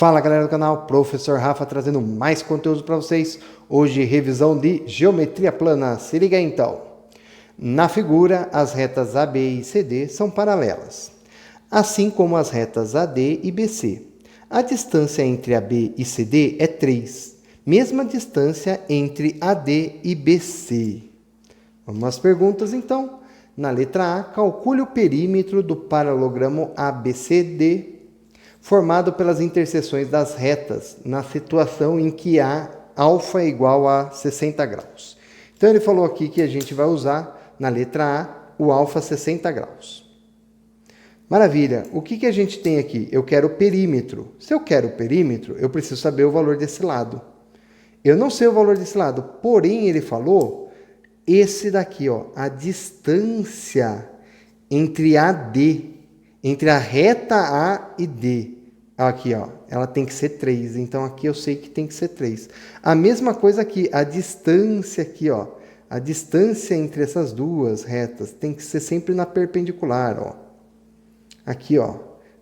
Fala galera do canal, Professor Rafa trazendo mais conteúdo para vocês. Hoje revisão de geometria plana. Se liga aí, então. Na figura, as retas AB e CD são paralelas, assim como as retas AD e BC. A distância entre AB e CD é 3, mesma distância entre AD e BC. Vamos às perguntas então. Na letra A, calcule o perímetro do paralelogramo ABCD formado pelas interseções das retas na situação em que alfa é igual a 60 graus. Então ele falou aqui que a gente vai usar na letra A o alfa 60 graus. Maravilha, o que a gente tem aqui? Eu quero o perímetro. Se eu quero o perímetro, eu preciso saber o valor desse lado. Eu não sei o valor desse lado, porém ele falou esse daqui, ó, a distância entre AD, entre a reta A e D. Aqui, ó, ela tem que ser 3, então aqui eu sei que tem que ser 3. A mesma coisa aqui, a distância aqui, ó, a distância entre essas duas retas tem que ser sempre na perpendicular, ó. Aqui, ó,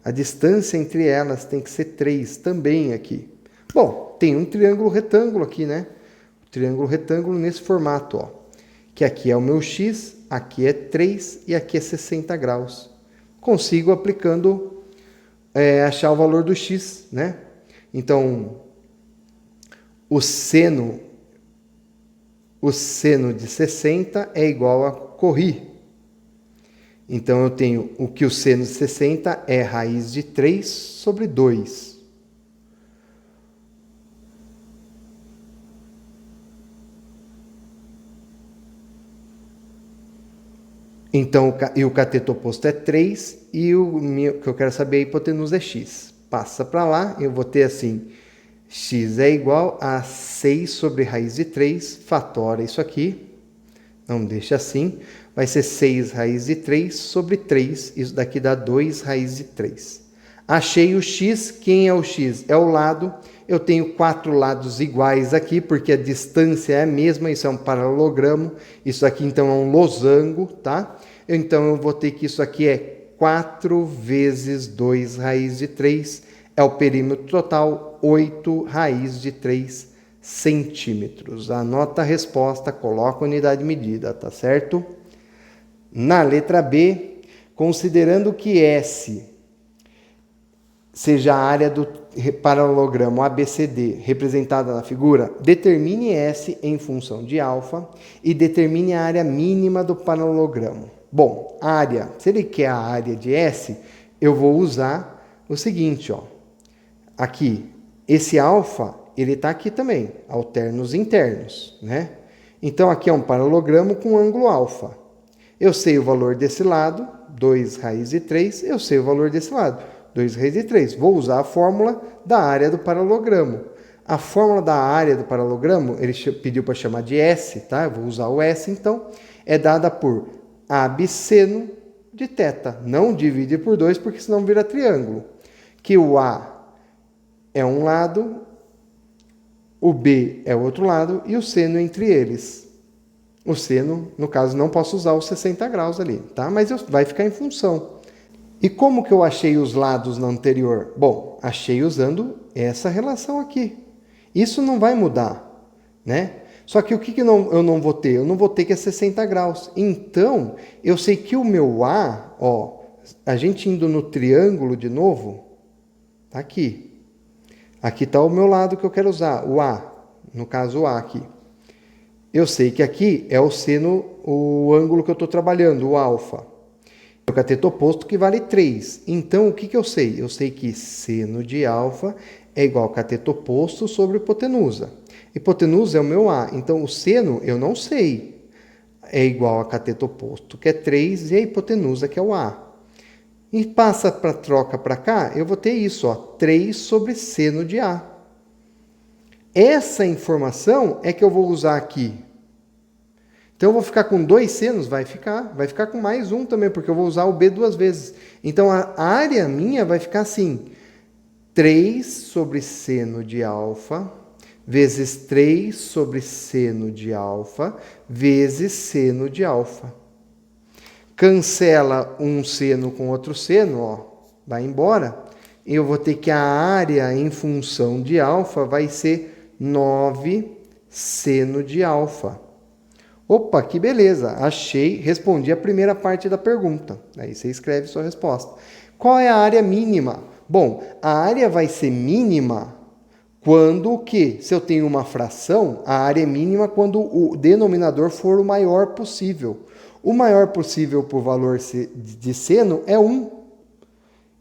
a distância entre elas tem que ser 3 também aqui. Bom, tem um triângulo retângulo aqui, né? O triângulo retângulo nesse formato, ó. Que aqui é o meu x, aqui é 3 e aqui é 60 graus. Consigo aplicando, achar o valor do x, né? Então, o seno de 60 é igual a corri. Então, eu tenho o que o seno de 60 é raiz de 3 sobre 2. Então, o cateto oposto é 3 e o que eu quero saber é a hipotenusa é x. Passa para lá, eu vou ter assim, x é igual a 6 sobre raiz de 3, fatora isso aqui, não deixa assim, vai ser 6 raiz de 3 sobre 3, isso daqui dá 2 raiz de 3. Achei o x, quem é o x? É o lado, eu tenho 4 lados iguais aqui, porque a distância é a mesma, isso é um paralelogramo, isso aqui então é um losango, tá? Então eu vou ter que isso aqui é 4 vezes 2 raiz de 3, é o perímetro total, 8 raiz de 3 centímetros. Anota a resposta, coloca a unidade de medida, tá certo? Na letra B, considerando que S seja a área do paralelogramo ABCD representada na figura, determine S em função de alfa e determine a área mínima do paralelogramo. Bom, área, se ele quer a área de S, eu vou usar o seguinte, ó. Aqui, esse alfa, ele está aqui também, alternos internos, né? Então, aqui é um paralelogramo com ângulo alfa. Eu sei o valor desse lado, 2 raiz de 3, eu sei o valor desse lado, 2 raiz de 3. Vou usar a fórmula da área do paralelogramo. A fórmula da área do paralelogramo, ele pediu para chamar de S, tá? Eu vou usar o S, então, é dada por abseno de θ. Não divide por 2, porque senão vira triângulo. Que o A é um lado, o B é o outro lado e o seno entre eles. O seno, no caso, não posso usar os 60 graus ali, tá? Mas vai ficar em função. E como que eu achei os lados na anterior? Bom, achei usando essa relação aqui. Isso não vai mudar, né? Só que o que eu não vou ter? Eu não vou ter que é 60 graus. Então, eu sei que o meu A, ó, a gente indo no triângulo de novo, tá aqui. Aqui está o meu lado que eu quero usar, o A, no caso o A aqui. Eu sei que aqui é o seno, o ângulo que eu estou trabalhando, o alfa. O cateto oposto que vale 3. Então, o que eu sei? Eu sei que seno de alfa é igual ao cateto oposto sobre hipotenusa. Hipotenusa é o meu A, então o seno eu não sei. É igual a cateto oposto, que é 3, e a hipotenusa, que é o A. E passa para troca para cá, eu vou ter isso, ó, 3 sobre seno de A. Essa informação é que eu vou usar aqui. Então, eu vou ficar com 2 senos? Vai ficar com mais um também, porque eu vou usar o B 2 vezes. Então, a área minha vai ficar assim, 3 sobre seno de alfa, vezes 3 sobre seno de alfa, vezes seno de alfa. Cancela um seno com outro seno, ó, vai embora. eu vou ter que a área em função de alfa vai ser 9 seno de alfa. Opa, que beleza! Achei, respondi a primeira parte da pergunta. Aí você escreve sua resposta. Qual é a área mínima? Bom, a área vai ser mínima quando o quê? Se eu tenho uma fração, a área é mínima quando o denominador for o maior possível. O maior possível por valor de seno é 1.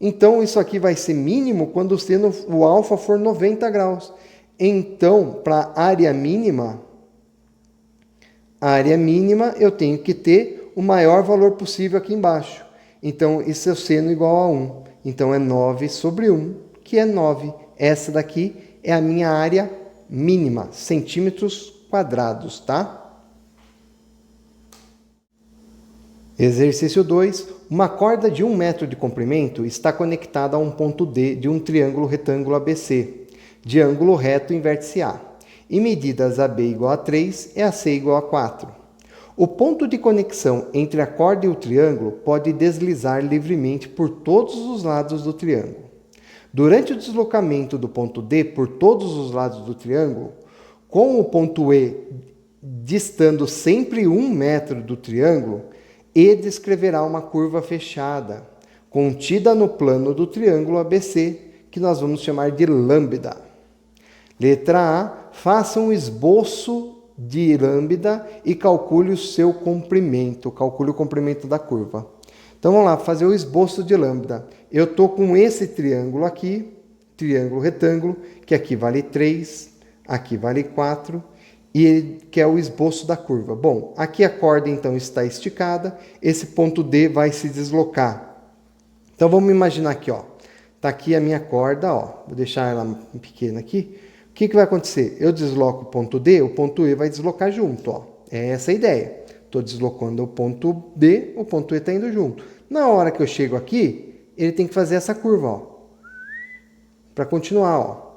Então, isso aqui vai ser mínimo quando o alfa for 90 graus. Então, para a área mínima eu tenho que ter o maior valor possível aqui embaixo. Então, isso é o seno igual a 1. Então, é 9 sobre 1, que é 9. Essa daqui é a minha área mínima, centímetros quadrados, tá? Exercício 2. Uma corda de 1 metro de comprimento está conectada a um ponto D de um triângulo retângulo ABC, de ângulo reto em vértice A, e medidas AB igual a 3 e AC igual a 4. O ponto de conexão entre a corda e o triângulo pode deslizar livremente por todos os lados do triângulo. Durante o deslocamento do ponto D por todos os lados do triângulo, com o ponto E distando sempre 1 metro do triângulo, E descreverá uma curva fechada, contida no plano do triângulo ABC, que nós vamos chamar de lambda. Letra A. Faça um esboço de lambda e calcule o seu comprimento. Calcule o comprimento da curva. Então vamos lá, fazer o esboço de lambda. Eu estou com esse triângulo aqui, triângulo retângulo, que aqui vale 3, aqui vale 4, e que é o esboço da curva. Bom, aqui a corda então está esticada, esse ponto D vai se deslocar. Então vamos imaginar aqui, ó. Tá aqui a minha corda, ó. Vou deixar ela pequena aqui. O que vai acontecer? Eu desloco o ponto D, o ponto E vai deslocar junto, ó. É essa a ideia. Estou deslocando o ponto D, o ponto E está indo junto. Na hora que eu chego aqui, ele tem que fazer essa curva, ó. Para continuar, ó.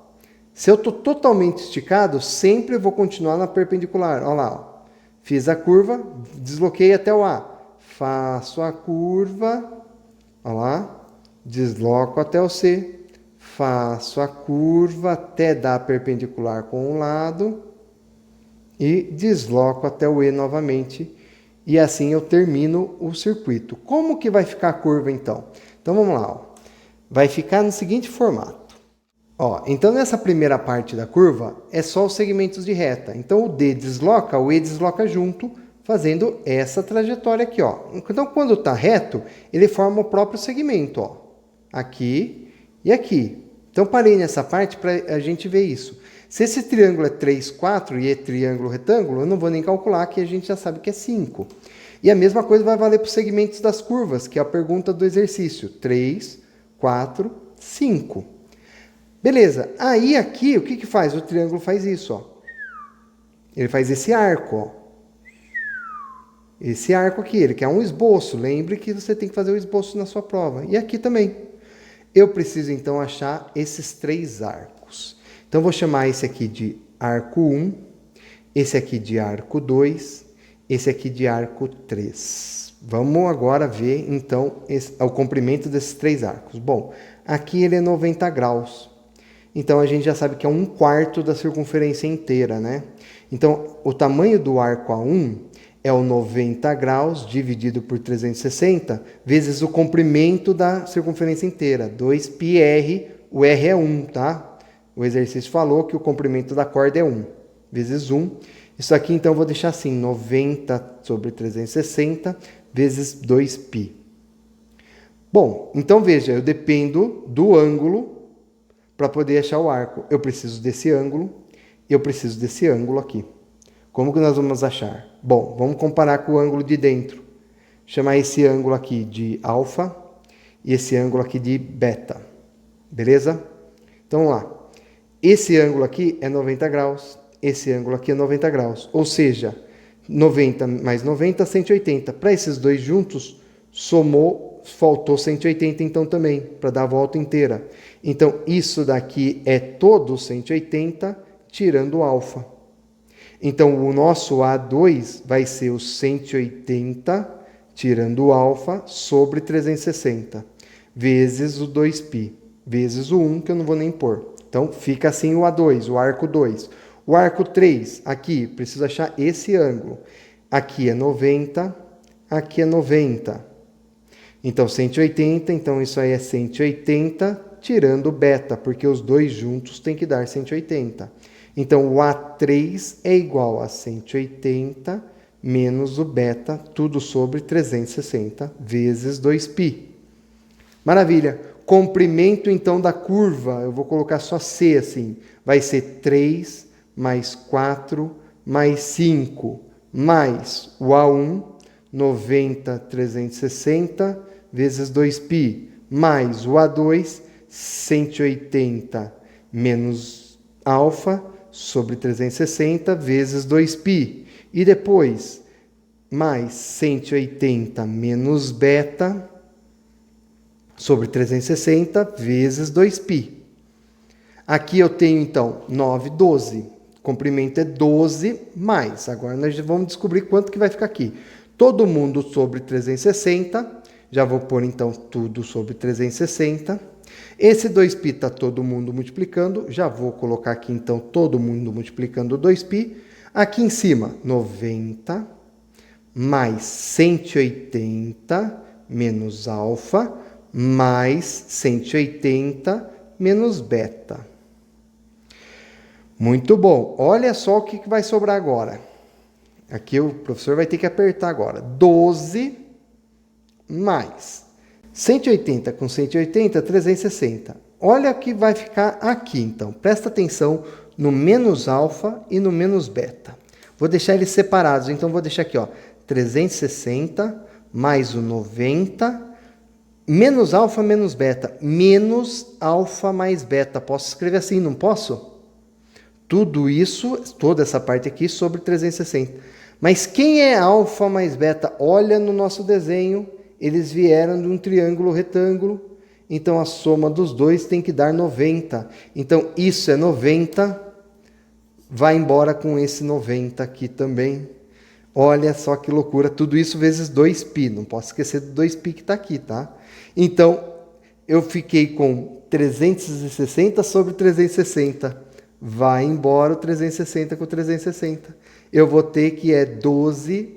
Se eu estou totalmente esticado, sempre vou continuar na perpendicular. Olha lá, ó. Fiz a curva, desloquei até o A. Faço a curva, olha lá, desloco até o C. Faço a curva até dar perpendicular com um lado e desloco até o E novamente. E assim eu termino o circuito. Como que vai ficar a curva então? Então vamos lá, ó. Vai ficar no seguinte formato. Ó, então nessa primeira parte da curva é só os segmentos de reta. Então o D desloca, o E desloca junto, fazendo essa trajetória aqui, ó. Então quando está reto, ele forma o próprio segmento, ó. Aqui e aqui. Então parei nessa parte para a gente ver isso. Se esse triângulo é 3, 4 e é triângulo retângulo, eu não vou nem calcular, que a gente já sabe que é 5. E a mesma coisa vai valer para os segmentos das curvas, que é a pergunta do exercício. 3, 4, 5. Beleza, aí aqui o que faz? O triângulo faz isso, ó. Ele faz esse arco, ó. Esse arco aqui, ele quer um esboço. Lembre que você tem que fazer o esboço na sua prova. E aqui também. Eu preciso então achar esses 3 arcos. Então vou chamar esse aqui de arco 1, esse aqui de arco 2, esse aqui de arco 3. Vamos agora ver então o comprimento desses 3 arcos. Bom, aqui ele é 90 graus. Então, a gente já sabe que é 1/4 da circunferência inteira, né? Então, o tamanho do arco A1 é o 90 graus dividido por 360 vezes o comprimento da circunferência inteira, 2πr, o R é 1, tá? O exercício falou que o comprimento da corda é 1, vezes 1. Isso aqui, então, eu vou deixar assim, 90 sobre 360 vezes 2π. Bom, então veja, eu dependo do ângulo para poder achar o arco. Eu preciso desse ângulo e eu preciso desse ângulo aqui. Como que nós vamos achar? Bom, vamos comparar com o ângulo de dentro. Chamar esse ângulo aqui de alfa e esse ângulo aqui de beta. Beleza? Então, vamos lá. Esse ângulo aqui é 90 graus. Esse ângulo aqui é 90 graus. Ou seja, 90 mais 90, 180. Para esses dois juntos, faltou 180 então também, para dar a volta inteira. Então, isso daqui é todo 180, tirando o alfa. Então, o nosso A2 vai ser o 180, tirando o alfa, sobre 360, vezes o 2π. vezes o 1, que eu não vou nem pôr. Então, fica assim o A2, o arco 2. O arco 3, aqui, preciso achar esse ângulo. Aqui é 90, aqui é 90. Então, 180, então isso aí é 180, tirando o beta, porque os dois juntos tem que dar 180. Então, o A3 é igual a 180 menos o beta, tudo sobre 360 vezes 2π. Maravilha. Comprimento, então, da curva, eu vou colocar só C assim, vai ser 3 mais 4 mais 5, mais o A1, 90, 360, vezes 2π, mais o A2, 180 menos alfa, sobre 360, vezes 2π. E depois, mais 180 menos beta, sobre 360 vezes 2π. Aqui eu tenho, então, 9, 12. Comprimento é 12 mais. Agora nós vamos descobrir quanto que vai ficar aqui. Todo mundo sobre 360. Já vou pôr, então, tudo sobre 360. Esse 2π está todo mundo multiplicando. Já vou colocar aqui, então, todo mundo multiplicando 2π. Aqui em cima, 90 mais 180 menos alfa, mais 180 menos beta. Muito bom. Olha só o que vai sobrar agora. Aqui o professor vai ter que apertar agora. 12 mais 180 com 180, 360. Olha o que vai ficar aqui, então. Presta atenção no menos alfa e no menos beta. Vou deixar eles separados. Então, vou deixar aqui, ó, 360 mais o 90 menos alfa menos beta, menos alfa mais beta. Posso escrever assim, não posso? Tudo isso, toda essa parte aqui sobre 360. Mas quem é alfa mais beta? Olha no nosso desenho, eles vieram de um triângulo retângulo, então a soma dos dois tem que dar 90. Então isso é 90, vai embora com esse 90 aqui também. Olha só que loucura, tudo isso vezes 2π, não posso esquecer do 2π que está aqui, tá? Então, eu fiquei com 360 sobre 360. Vai embora o 360 com 360. Eu vou ter que é 12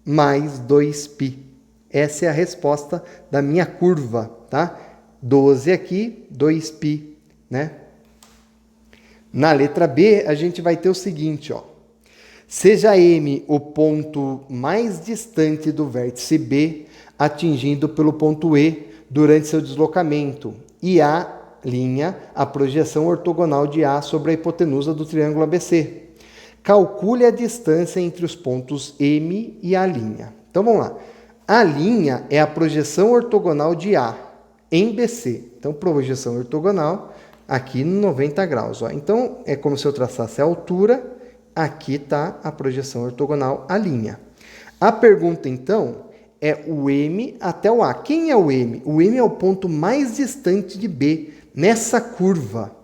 mais 2π. Essa é a resposta da minha curva, tá? 12 aqui, 2π, né? Na letra B, a gente vai ter o seguinte, ó. Seja M o ponto mais distante do vértice B, atingido pelo ponto E durante seu deslocamento, e A' a projeção ortogonal de A sobre a hipotenusa do triângulo ABC. Calcule a distância entre os pontos M e A'. Então vamos lá. A' é a projeção ortogonal de A em BC. Então, projeção ortogonal aqui no 90 graus. Ó. Então, é como se eu traçasse a altura. Aqui está a projeção ortogonal A'. A pergunta, então, é o M até o A. Quem é o M? O M é o ponto mais distante de B nessa curva.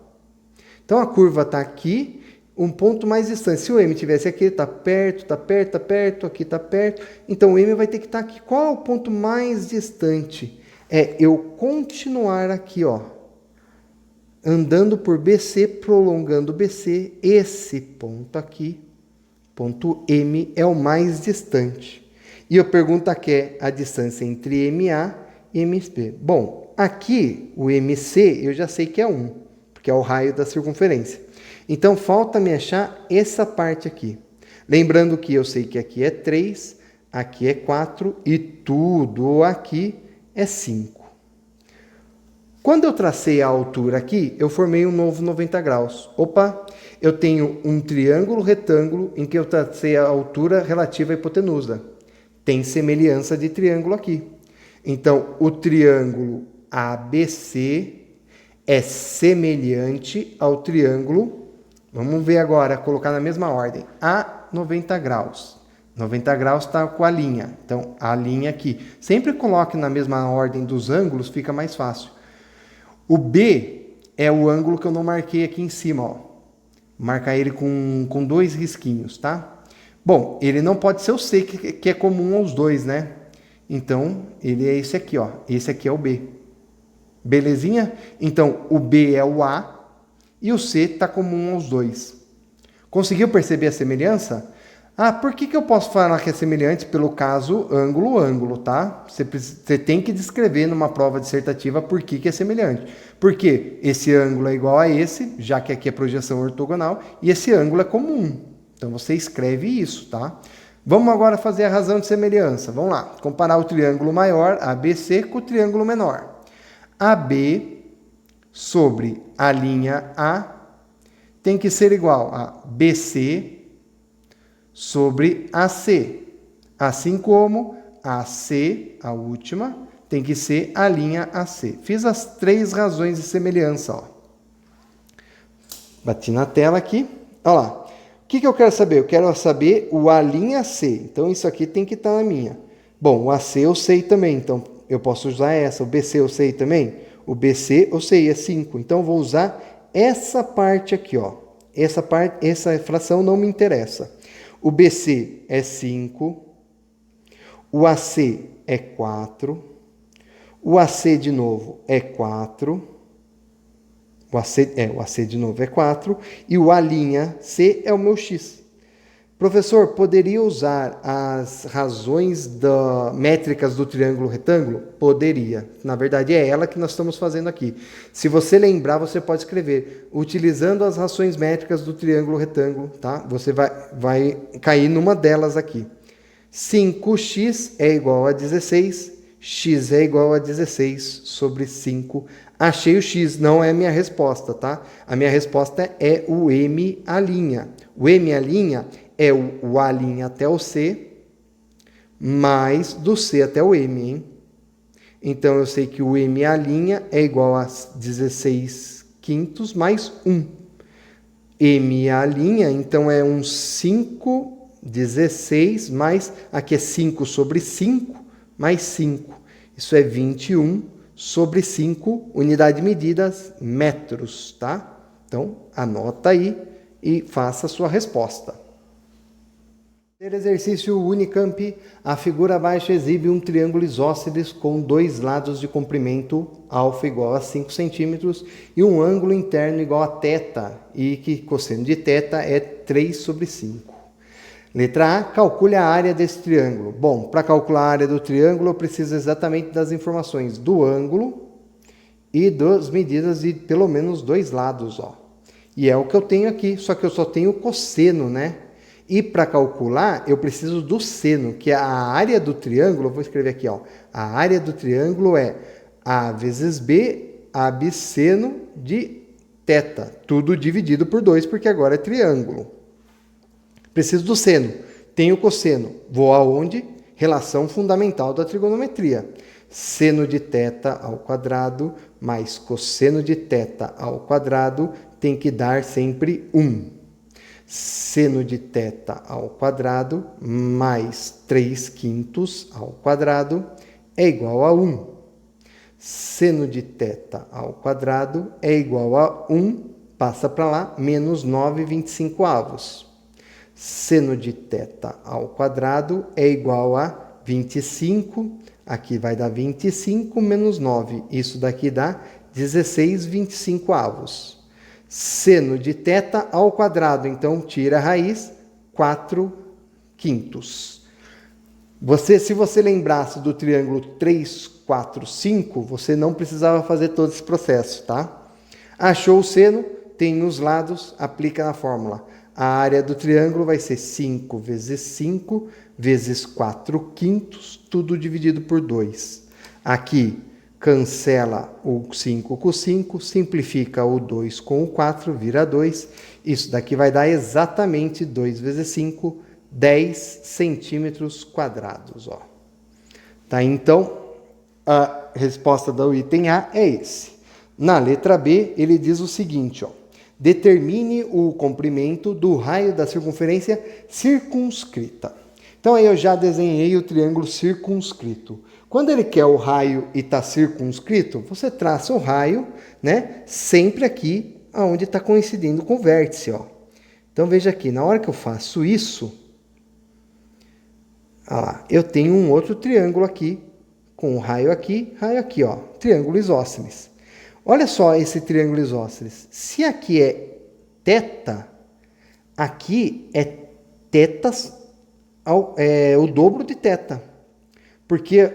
Então, a curva está aqui, um ponto mais distante. Se o M estivesse aqui, está perto, está perto, está perto, aqui está perto. Então, o M vai ter que estar aqui. Qual é o ponto mais distante? É eu continuar aqui, ó, andando por BC, prolongando BC, esse ponto aqui, ponto M, é o mais distante. E eu pergunto aqui é a distância entre MA e MB. Bom, aqui o MC eu já sei que é 1, porque é o raio da circunferência. Então, falta-me achar essa parte aqui. Lembrando que eu sei que aqui é 3, aqui é 4 e tudo aqui é 5. Quando eu tracei a altura aqui, eu formei um novo 90 graus. Opa, eu tenho um triângulo retângulo em que eu tracei a altura relativa à hipotenusa. Tem semelhança de triângulo aqui. Então, o triângulo ABC é semelhante ao triângulo, vamos ver agora, colocar na mesma ordem, a 90 graus. 90 graus está com a linha, então a linha aqui. Sempre coloque na mesma ordem dos ângulos, fica mais fácil. O B é o ângulo que eu não marquei aqui em cima, ó. Marcar ele com 2 risquinhos, tá? Bom, ele não pode ser o C, que é comum aos dois, né? Então, ele é esse aqui, ó. Esse aqui é o B. Belezinha? Então, o B é o A e o C está comum aos dois. Conseguiu perceber a semelhança? Ah, por que eu posso falar que é semelhante? Pelo caso ângulo-ângulo, tá? Você tem que descrever numa prova dissertativa por que é semelhante. Porque esse ângulo é igual a esse, já que aqui é projeção ortogonal, e esse ângulo é comum. Então, você escreve isso, tá? Vamos agora fazer a razão de semelhança. Vamos lá, comparar o triângulo maior, ABC, com o triângulo menor. AB sobre a linha A tem que ser igual a BC sobre AC, assim como AC, a última, tem que ser a linha AC. Fiz as 3 razões de semelhança, ó. Bati na tela aqui, olha lá. O que eu quero saber? Eu quero saber o A' C, então isso aqui tem que estar na minha. Bom, o AC eu sei também, então eu posso usar essa. O BC eu sei também? O BC eu sei, é 5, então eu vou usar essa parte aqui, ó. Essa fração não me interessa. O BC é 5, o AC é 4, o AC de novo é 4, o AC de novo é 4, e o A'C é o meu X. Professor, poderia usar as razões métricas do triângulo retângulo? Poderia. Na verdade, é ela que nós estamos fazendo aqui. Se você lembrar, você pode escrever utilizando as razões métricas do triângulo retângulo, tá? Você vai cair numa delas aqui. 5x é igual a 16, x é igual a 16 sobre 5. Achei o x, não é a minha resposta, tá? A minha resposta é o M'. O M' é o A' até o C, mais do C até o M, hein? Então, eu sei que o M' é igual a 16 quintos mais 1. M', então, é um 5, 16, mais, aqui é 5 sobre 5, mais 5. Isso é 21 sobre 5, unidade de medidas, metros, tá? Então, anota aí e faça a sua resposta. Exercício Unicamp, a figura abaixo exibe um triângulo isósceles com 2 lados de comprimento alfa igual a 5 centímetros e um ângulo interno igual a θ, e que cosseno de θ é 3 sobre 5. Letra A, calcule a área desse triângulo. Bom, para calcular a área do triângulo, eu preciso exatamente das informações do ângulo e das medidas de pelo menos 2 lados, ó. E é o que eu tenho aqui, só que eu só tenho o cosseno, né? E para calcular, eu preciso do seno, que é a área do triângulo. Eu vou escrever aqui, ó. A área do triângulo é A vezes B, abseno de θ. Tudo dividido por 2, porque agora é triângulo. Preciso do seno. Tenho o cosseno. Vou aonde? Relação fundamental da trigonometria. Seno de θ ao quadrado mais cosseno de θ ao quadrado tem que dar sempre 1. Seno de θ ao quadrado mais 3 quintos ao quadrado é igual a 1. Seno de θ ao quadrado é igual a 1, passa para lá, menos 9/25. Seno de θ ao quadrado é igual a 25, aqui vai dar 25 menos 9, isso daqui dá 16/25. Seno de θ ao quadrado, então tira a raiz, 4 quintos. Se você lembrasse do triângulo 3, 4, 5, você não precisava fazer todo esse processo, tá? Achou o seno, tem os lados, aplica na fórmula. A área do triângulo vai ser 5 vezes 5 vezes 4 quintos, tudo dividido por 2. Aqui, cancela o 5 com o 5, simplifica o 2 com o 4, vira 2. Isso daqui vai dar exatamente 2 vezes 5, 10 centímetros quadrados. Ó. Tá? Então, a resposta do item A é esse. Na letra B, ele diz o seguinte, ó. Determine o comprimento do raio da circunferência circunscrita. Então, aí eu já desenhei o triângulo circunscrito. Quando ele quer o raio e está circunscrito, você traça o raio, né, sempre aqui onde está coincidindo com o vértice. Ó. Então, veja aqui, na hora que eu faço isso, eu tenho um outro triângulo aqui, com o raio aqui, ó, triângulo isósceles. Olha só esse triângulo isósceles. Se aqui é θ, aqui é θ o dobro de θ. Porque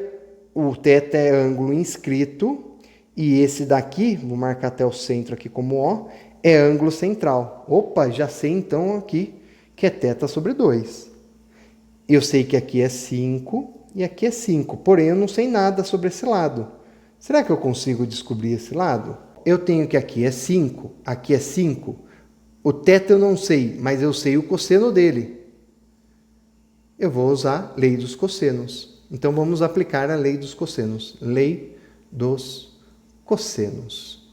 o θ é ângulo inscrito e esse daqui, vou marcar até o centro aqui como O, é ângulo central. Opa, já sei então aqui que é θ sobre 2. Eu sei que aqui é 5 e aqui é 5, porém eu não sei nada sobre esse lado. Será que eu consigo descobrir esse lado? Eu tenho que aqui é 5, aqui é 5. O θ eu não sei, mas eu sei o cosseno dele. Eu vou usar a lei dos cossenos. Então vamos aplicar a lei dos cossenos. Lei dos cossenos.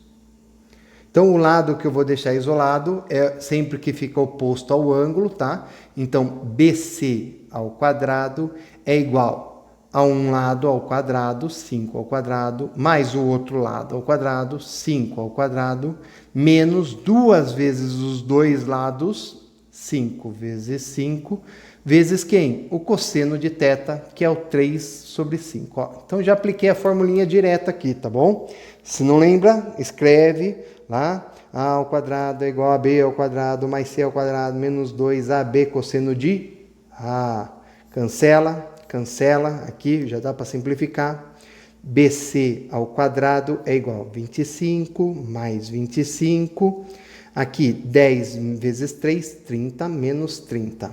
Então, o lado que eu vou deixar isolado é sempre que fica oposto ao ângulo, tá? Então, BC ao quadrado é igual a um lado ao quadrado, 5 ao quadrado, mais o outro lado ao quadrado, 5 ao quadrado, menos 2 vezes os dois lados, 5 vezes 5, vezes quem? O cosseno de θ, que é o 3 sobre 5. Ó, então, já apliquei a formulinha direta aqui, tá bom? Se não lembra, escreve lá. A ao quadrado é igual a B ao quadrado mais C ao quadrado menos 2AB cosseno de A. Cancela, cancela. Aqui já dá para simplificar. BC ao quadrado é igual a 25 mais 25. Aqui, 10 vezes 3, 30 menos 30.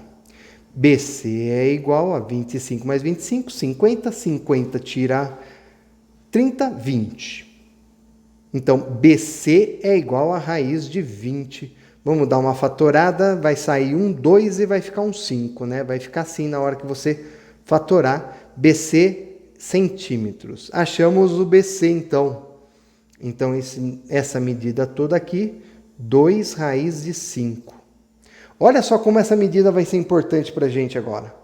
BC é igual a 25 mais 25, 50. 50 tira 30, 20. Então, BC é igual a raiz de 20. Vamos dar uma fatorada, vai sair um 2 e vai ficar um 5, né? Vai ficar assim na hora que você fatorar. BC centímetros. Achamos o BC, então. Então, essa medida toda aqui, 2 raiz de 5. Olha só como essa medida vai ser importante para a gente agora.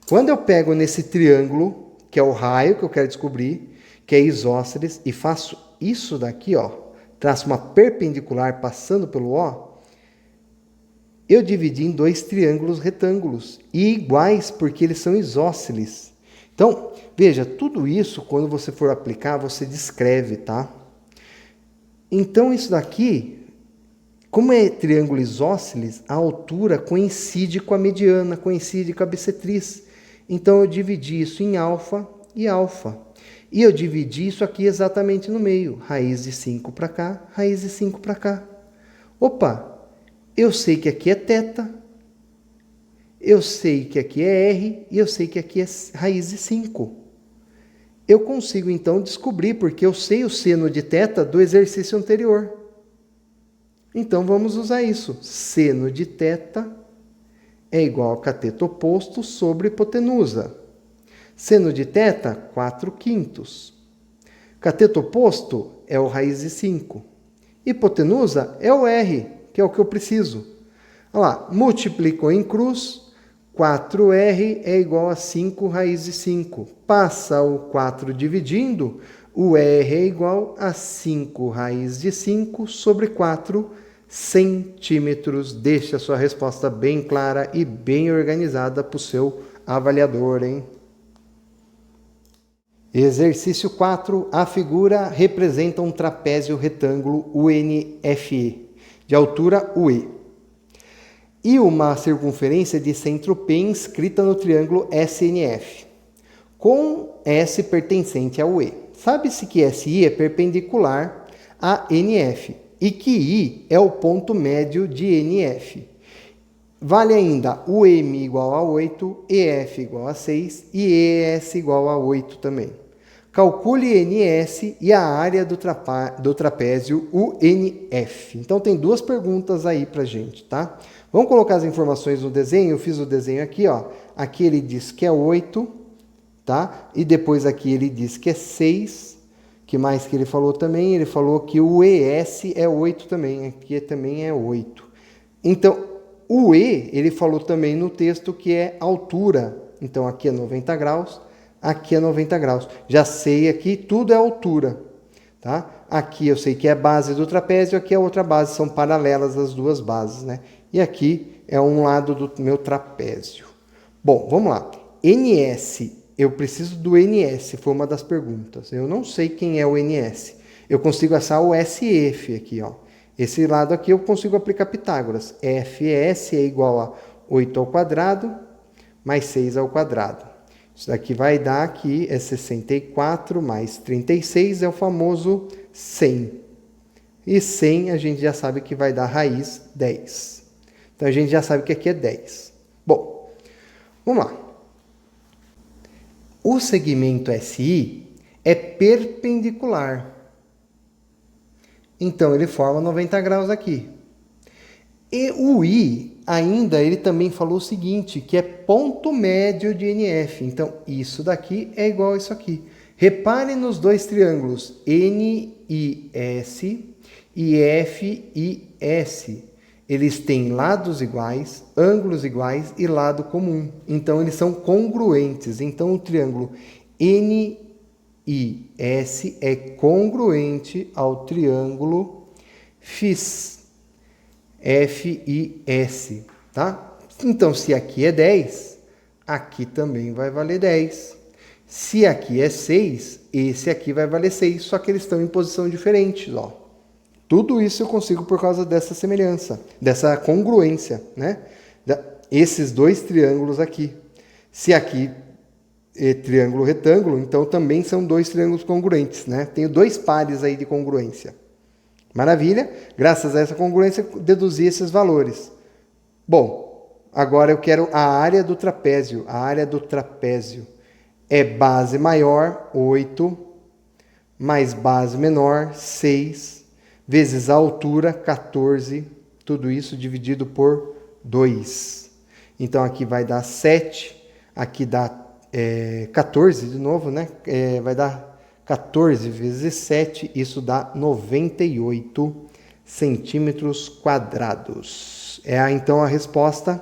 Quando eu pego nesse triângulo, que é o raio que eu quero descobrir, que é isósceles, e faço isso daqui, ó, traço uma perpendicular passando pelo O, eu dividi em 2 triângulos retângulos, e iguais porque eles são isósceles. Então, veja, tudo isso, quando você for aplicar, você descreve, tá? Então, isso daqui, como é triângulo isósceles, a altura coincide com a mediana, coincide com a bissetriz. Então, eu dividi isso em alfa e alfa. E eu dividi isso aqui exatamente no meio. Raiz de 5 para cá, raiz de 5 para cá. Opa, eu sei que aqui é θ, eu sei que aqui é R e eu sei que aqui é raiz de 5. Eu consigo então descobrir, porque eu sei o seno de θ do exercício anterior. Então vamos usar isso. Seno de θ é igual a cateto oposto sobre hipotenusa. Seno de θ, 4/5. Cateto oposto é o raiz de 5. Hipotenusa é o R, que é o que eu preciso. Olha lá, multiplicou em cruz, 4R é igual a 5 raiz de 5. Passa o 4 dividindo, o R é igual a 5 raiz de 5 sobre 4 centímetros. Deixa a sua resposta bem clara e bem organizada para o seu avaliador, hein? Exercício 4. A figura representa um trapézio retângulo UNFE, de altura UE, e uma circunferência de centro P inscrita no triângulo SNF, com S pertencente ao UE. Sabe-se que SI é perpendicular a NF e que I é o ponto médio de NF. Vale ainda o M igual a 8, EF igual a 6 e ES igual a 8 também. Calcule NS e a área do trapézio UNF. Então, tem 2 perguntas aí pra gente, tá? Vamos colocar as informações no desenho. Eu fiz o desenho aqui, ó. Aqui ele diz que é 8, tá? E depois aqui ele diz que é 6. Que mais que ele falou também? Ele falou que o ES é 8 também. Aqui também é 8. Então, o E, ele falou também no texto que é altura. Então, aqui é 90 graus. Aqui é 90 graus. Já sei aqui, tudo é altura, tá? Aqui eu sei que é a base do trapézio, aqui é outra base, são paralelas as 2 bases, né? E aqui é um lado do meu trapézio. Bom, vamos lá. NS, eu preciso do NS, foi uma das perguntas. Eu não sei quem é o NS. eu consigo achar o SF aqui, ó. Esse lado aqui eu consigo aplicar Pitágoras. FS é igual a 8 ao quadrado mais 6 ao quadrado. Isso daqui vai dar aqui, é 64 mais 36, é o famoso 100. E 100 a gente já sabe que vai dar raiz 10. Então a gente já sabe que aqui é 10. Bom, vamos lá. O segmento SI é perpendicular. Então ele forma 90 graus aqui. E o I, ainda, ele também falou o seguinte, que é ponto médio de NF. Então, isso daqui é igual a isso aqui. Repare nos dois triângulos NIS e FIS. Eles têm lados iguais, ângulos iguais e lado comum. Então, eles são congruentes. Então, o triângulo NIS é congruente ao triângulo FIS. FIS, tá? Então, se aqui é 10, aqui também vai valer 10. Se aqui é 6, esse aqui vai valer 6, só que eles estão em posição diferentes, ó. Tudo isso eu consigo por causa dessa semelhança, dessa congruência, né? Esses dois triângulos aqui. Se aqui é triângulo retângulo, então também são dois triângulos congruentes, né? Tenho dois pares aí de congruência. Maravilha, graças a essa congruência, deduzi esses valores. Bom, agora eu quero a área do trapézio. A área do trapézio é base maior, 8, mais base menor, 6, vezes a altura, 14, tudo isso dividido por 2. Então, aqui vai dar 7, aqui dá 14 de novo, né? Vai dar 14 vezes 7, isso dá 98 centímetros quadrados. Então a resposta.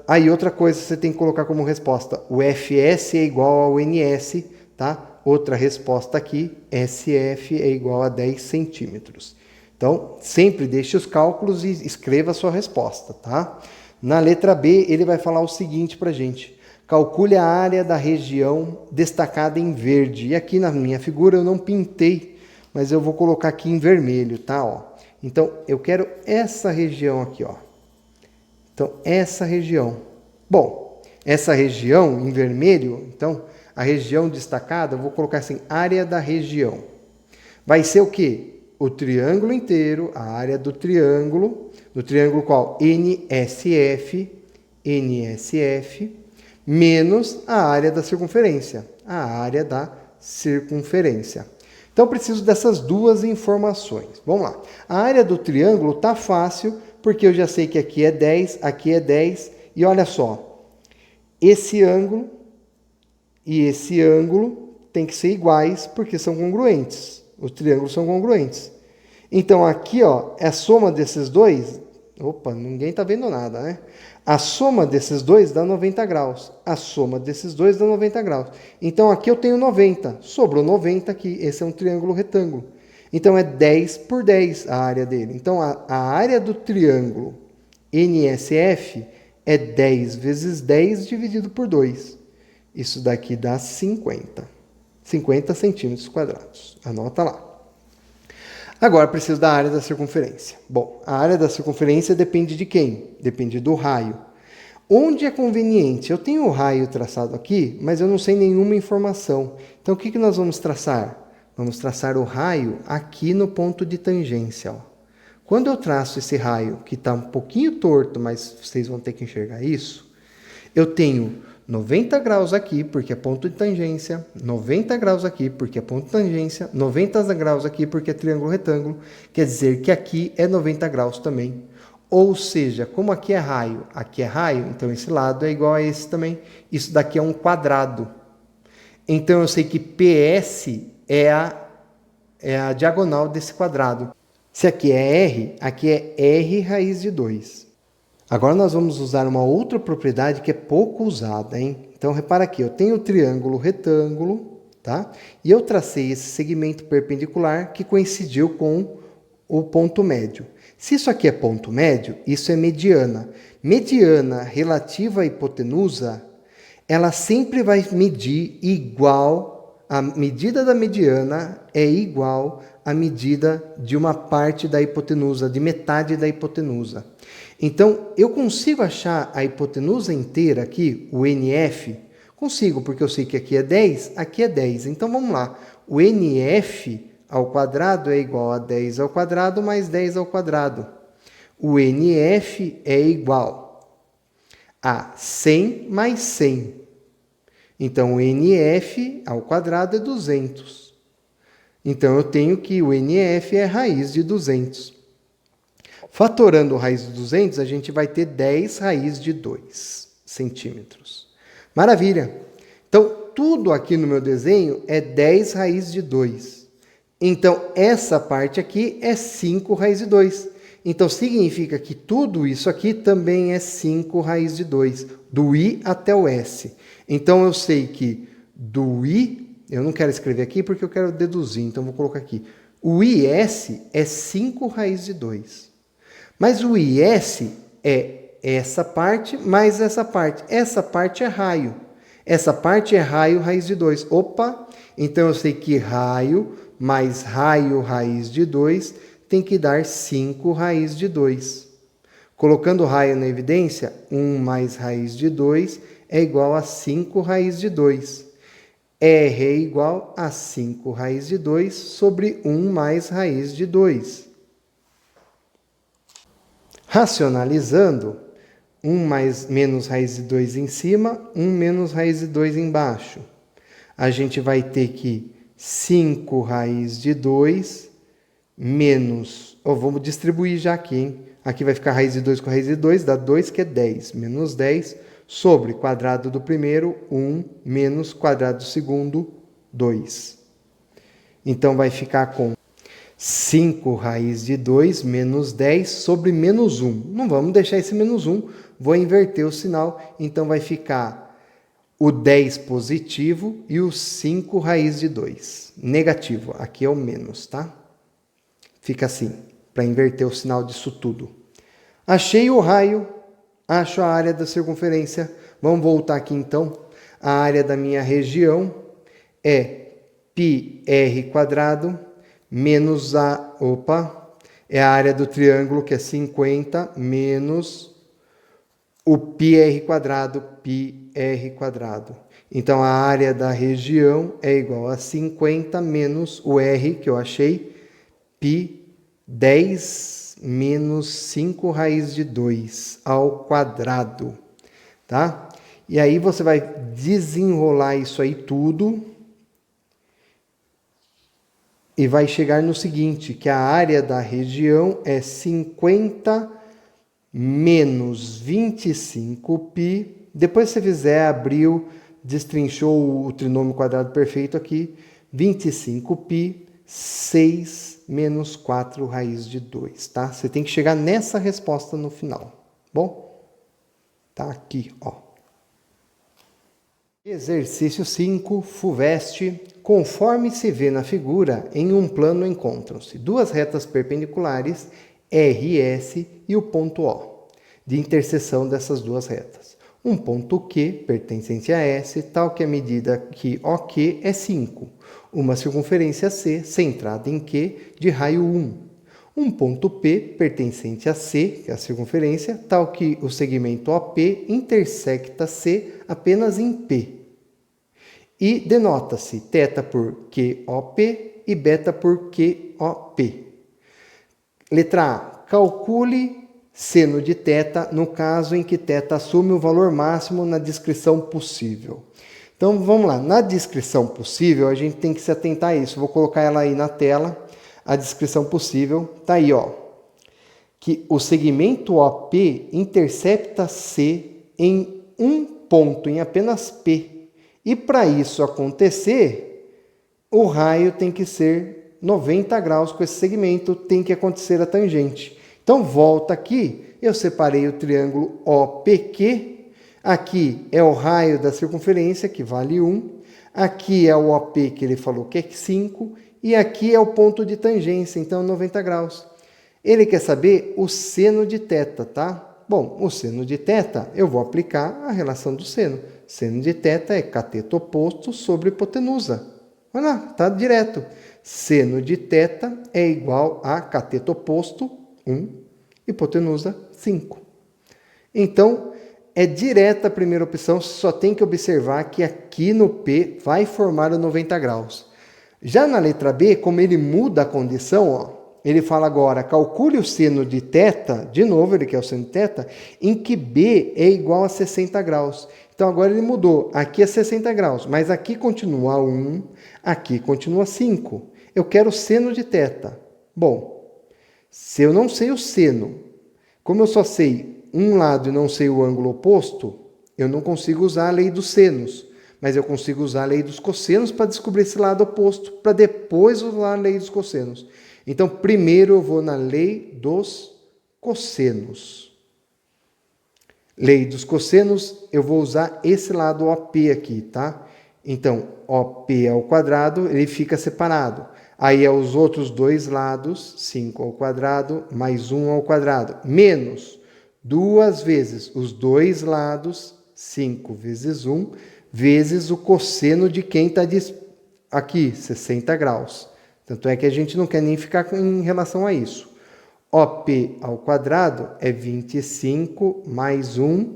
Aí outra coisa você tem que colocar como resposta: o FS é igual ao NS, tá? Outra resposta aqui: SF é igual a 10 centímetros. Então sempre deixe os cálculos e escreva a sua resposta, tá? Na letra B, ele vai falar o seguinte para a gente. Calcule a área da região destacada em verde. E aqui na minha figura eu não pintei, mas eu vou colocar aqui em vermelho, tá? Ó. Então, eu quero essa região aqui, ó. Então, essa região. Bom, essa região em vermelho, então, a região destacada, eu vou colocar assim, área da região. Vai ser o quê? O triângulo inteiro, a área do triângulo qual? NSF, menos a área da circunferência, Então, eu preciso dessas duas informações. Vamos lá. A área do triângulo está fácil, porque eu já sei que aqui é 10, e olha só, esse ângulo e esse ângulo tem que ser iguais, porque são congruentes. Os triângulos são congruentes. Então, aqui, ó, é a soma desses dois. Opa, ninguém está vendo nada, né? A soma desses dois dá 90 graus. A soma desses dois dá 90 graus. Então, aqui eu tenho 90. Sobrou 90 aqui. Esse é um triângulo retângulo. Então, é 10 por 10 a área dele. Então, a área do triângulo NSF é 10 vezes 10 dividido por 2. Isso daqui dá 50. 50 centímetros quadrados. Anota lá. Agora, preciso da área da circunferência. Bom, a área da circunferência depende de quem? Depende do raio. Onde é conveniente? Eu tenho o raio traçado aqui, mas eu não sei nenhuma informação. Então, o que nós vamos traçar? Vamos traçar o raio aqui no ponto de tangência. Ó. Quando eu traço esse raio, que está um pouquinho torto, mas vocês vão ter que enxergar isso, eu tenho 90 graus aqui, porque é ponto de tangência, 90 graus aqui, porque é ponto de tangência, 90 graus aqui, porque é triângulo retângulo, quer dizer que aqui é 90 graus também. Ou seja, como aqui é raio, então esse lado é igual a esse também. Isso daqui é um quadrado. Então eu sei que PS é a diagonal desse quadrado. Se aqui é R raiz de 2. Agora nós vamos usar uma outra propriedade que é pouco usada, hein? Então, repara aqui, eu tenho o triângulo retângulo, tá? E eu tracei esse segmento perpendicular que coincidiu com o ponto médio. Se isso aqui é ponto médio, isso é mediana. Mediana relativa à hipotenusa, ela sempre vai medir igual a medida da mediana é igual à medida de uma parte da hipotenusa, de metade da hipotenusa. Então, eu consigo achar a hipotenusa inteira aqui, o NF? Consigo, porque eu sei que aqui é 10, aqui é 10. Então, vamos lá. O NF ao quadrado é igual a 10 ao quadrado mais 10 ao quadrado. O NF é igual a 100 mais 100. Então, o NF ao quadrado é 200. Então, eu tenho que o NF é raiz de 200. Fatorando raiz de 200, a gente vai ter 10 raiz de 2 centímetros. Maravilha! Então, tudo aqui no meu desenho é 10 raiz de 2. Então, essa parte aqui é 5 raiz de 2. Então, significa que tudo isso aqui também é 5 raiz de 2, do I até o S. Então, eu sei que do I, eu não quero escrever aqui porque eu quero deduzir, então vou colocar aqui. O IS é 5 raiz de 2. Mas o IS é essa parte mais essa parte. Essa parte é raio. Essa parte é raio raiz de 2. Opa! Então, eu sei que raio mais raio raiz de 2 tem que dar 5 raiz de 2. Colocando raio na evidência, 1 mais raiz de 2 é igual a 5 raiz de 2. R é igual a 5 raiz de 2 sobre 1 mais raiz de 2. Racionalizando, 1 menos raiz de 2 em cima, 1 menos raiz de 2 embaixo. A gente vai ter que 5 raiz de 2 menos... vamos distribuir já aqui, hein? Aqui vai ficar raiz de 2 com raiz de 2, dá 2, que é 10. Menos 10 sobre quadrado do primeiro, 1, menos quadrado do segundo, 2. Então, vai ficar com 5 raiz de 2 menos 10 sobre menos 1. Não vamos deixar esse menos 1, vou inverter o sinal. Então, vai ficar o 10 positivo e o 5 raiz de 2 negativo. Aqui é o menos, tá? Fica assim, para inverter o sinal disso tudo. Achei o raio, acho a área da circunferência. Vamos voltar aqui então. A área da minha região é πr² menos é a área do triângulo, que é 50, menos o πr², πr². Então, a área da região é igual a 50 menos o r, que eu achei, π 10 menos 5 raiz de 2 ao quadrado, tá? E aí você vai desenrolar isso aí tudo e vai chegar no seguinte, que a área da região é 50 menos 25π. Depois, se você fizer, abriu, destrinchou o trinômio quadrado perfeito aqui, 25π, 6 menos 4 raiz de 2, tá? Você tem que chegar nessa resposta no final, bom? Tá aqui, ó. Exercício 5, FUVEST. Conforme se vê na figura, em um plano encontram-se duas retas perpendiculares, RS e o ponto O, de interseção dessas duas retas. Um ponto Q, pertencente a S, tal que a medida que OQ é 5. Uma circunferência C, centrada em Q, de raio 1. Um ponto P, pertencente a C, que é a circunferência, tal que o segmento OP intersecta C apenas em P. E denota-se θ por QOP e beta por QOP. Letra A. Calcule seno de θ no caso em que θ assume o valor máximo na descrição possível. Então, vamos lá. Na descrição possível, a gente tem que se atentar a isso. Vou colocar ela aí na tela. A descrição possível está aí, ó. Que o segmento OP intercepta C em um ponto, em apenas P. E para isso acontecer, o raio tem que ser 90 graus com esse segmento, tem que acontecer a tangente. Então, volta aqui, eu separei o triângulo OPQ. Aqui é o raio da circunferência, que vale 1. Aqui é o OP, que ele falou que é 5. E aqui é o ponto de tangência, então 90 graus. Ele quer saber o seno de θ, tá? Bom, o seno de θ, eu vou aplicar a relação do seno. Seno de θ é cateto oposto sobre hipotenusa. Olha lá, tá direto. Seno de θ é igual a cateto oposto, 1, hipotenusa, 5. Então, é direta a primeira opção, só tem que observar que aqui no P vai formar o 90 graus. Já na letra B, como ele muda a condição, ó, ele fala agora, calcule o seno de θ, de novo ele quer o seno de θ, em que B é igual a 60 graus. Então agora ele mudou, aqui é 60 graus, mas aqui continua 1, aqui continua 5. Eu quero o seno de θ. Bom, se eu não sei o seno, como eu só sei um lado e não sei o ângulo oposto, eu não consigo usar a lei dos senos. Mas eu consigo usar a lei dos cossenos para descobrir esse lado oposto, para depois usar a lei dos cossenos. Então, primeiro eu vou na lei dos cossenos. Lei dos cossenos, eu vou usar esse lado OP aqui, tá? Então, OP ao quadrado, ele fica separado. Aí é os outros dois lados, 5 ao quadrado, mais 1 ao quadrado, menos 2 vezes os dois lados, 5 vezes 1, vezes o cosseno de quem está aqui, 60 graus. Tanto é que a gente não quer nem ficar em relação a isso. OP ao quadrado é 25 mais 1,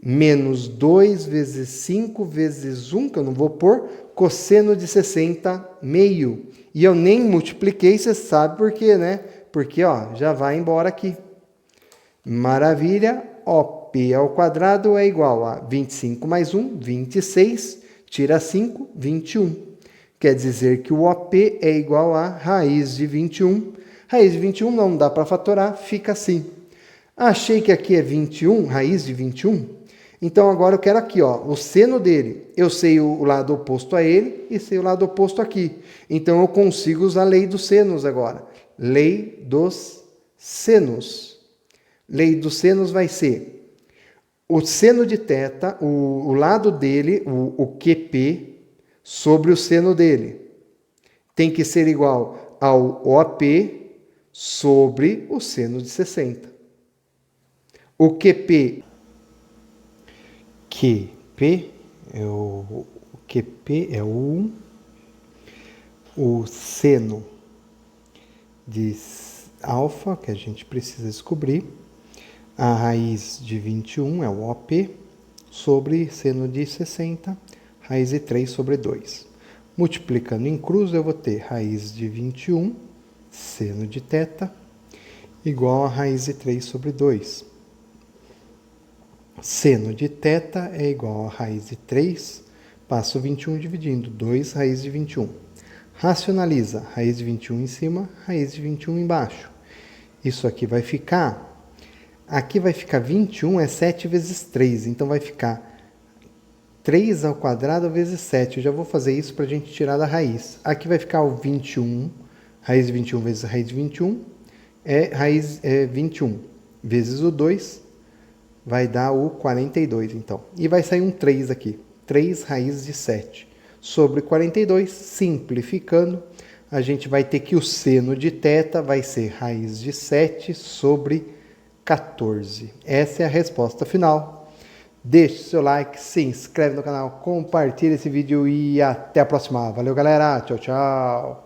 menos 2 vezes 5 vezes 1, que eu não vou pôr, cosseno de 60, meio. E eu nem multipliquei, você sabe por quê, né? Porque ó, já vai embora aqui. Maravilha, OP ao quadrado é igual a 25 mais 1, 26, tira 5, 21. Quer dizer que o OP é igual a raiz de 21. Raiz de 21 não dá para fatorar, fica assim. Achei que aqui é 21, raiz de 21. Então agora eu quero aqui, ó, o seno dele. Eu sei o lado oposto a ele e sei o lado oposto aqui. Então eu consigo usar a lei dos senos agora. Lei dos senos. Lei dos senos vai ser o seno de θ, o lado dele, o QP, sobre o seno dele. Tem que ser igual ao OP sobre o seno de 60. O QP é o seno de alfa, que a gente precisa descobrir. A raiz de 21 é o OP sobre seno de 60, raiz de 3 sobre 2. Multiplicando em cruz, eu vou ter raiz de 21, seno de θ, igual a raiz de 3 sobre 2. Seno de θ é igual a raiz de 3, passo 21 dividindo, 2 raiz de 21. Racionaliza, raiz de 21 em cima, raiz de 21 embaixo. Isso aqui vai ficar... Aqui vai ficar 21, é 7 vezes 3, então vai ficar 3 ao quadrado vezes 7. Eu já vou fazer isso para a gente tirar da raiz. Aqui vai ficar o 21, raiz de 21 vezes raiz de 21, é 21, vezes o 2, vai dar o 42, então. E vai sair um 3 aqui, 3 raiz de 7. Sobre 42, simplificando, a gente vai ter que o seno de θ vai ser raiz de 7 sobre 14. Essa é a resposta final. Deixe seu like, se inscreve no canal, compartilhe esse vídeo e até a próxima. Valeu, galera. Tchau, tchau.